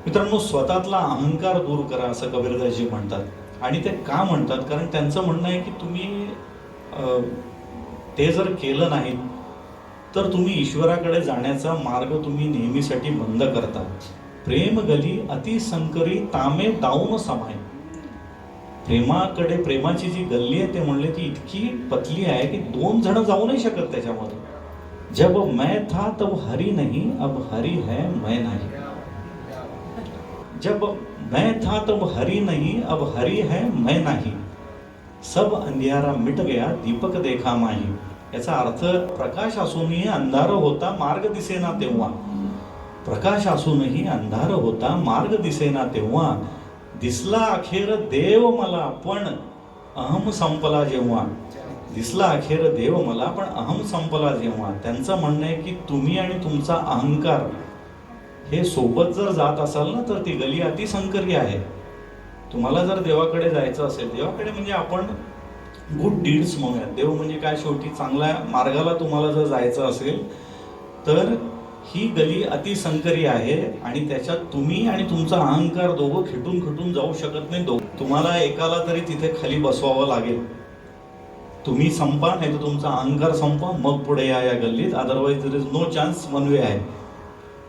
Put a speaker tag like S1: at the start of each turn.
S1: मित्रांनो, स्वतःतला अहंकार दूर करा असं कबीरदासजी म्हणतात. आणि ते का म्हणतात? कारण त्यांचं म्हणणं आहे की तुम्ही ते जर केलं नाही तर तुम्ही ईश्वराकडे जाण्याचा मार्ग तुम्ही नेहमीसाठी बंद करता. प्रेम गली अति संकरी तामे दाऊन समाय. प्रेमाकडे, प्रेमाची जी गल्ली आहे ते म्हणले ती इतकी पतली आहे की 2 जण जाऊ नाही शकत त्याच्यामध्ये. जब मैं था तब हरी नहीं, अब हरी है मैं नहीं. जब मैं था तब हरी नहीं, अब हरी है मैं नहीं. सब अंधियारा मिट गया, दीपक देखा माही. याचा अर्थ, प्रकाश असूनही अंधार होता, मार्ग दिसेना तेव्हा. प्रकाश असूनही अंधार होता, मार्ग दिसेना तेव्हा. दिसला अखेर देव मला, पण अहम संपला जेव्हा. दिसला अखेर देव मला, पण अहम संपला जेव्हा. त्यांचं म्हणणं आहे की तुम्ही आणि तुमचा अहंकार हे सोबत जर जात असाल ना, तर ती गली अतिसंकरी आहे. तुम्हाला जर देवाकडे जायचं असेल, देवाकडे म्हणजे आपण गुड डीड्स म्हणूया. देव म्हणजे काय, शेवटी चांगल्या मार्गाला तुम्हाला जर जायचं असेल तर ही गली अतिसंकरी आहे आणि त्याच्यात तुम्ही आणि तुमचा अहंकार दोघं खिटून जाऊ शकत नाही. तुम्हाला एकाला तरी तिथे खाली बसवावं लागेल. तुम्ही संपा, नाही तर तुमचा अहंकार संपा, मग पुढे या गल्लीत. Otherwise there is no chance, one way आहे.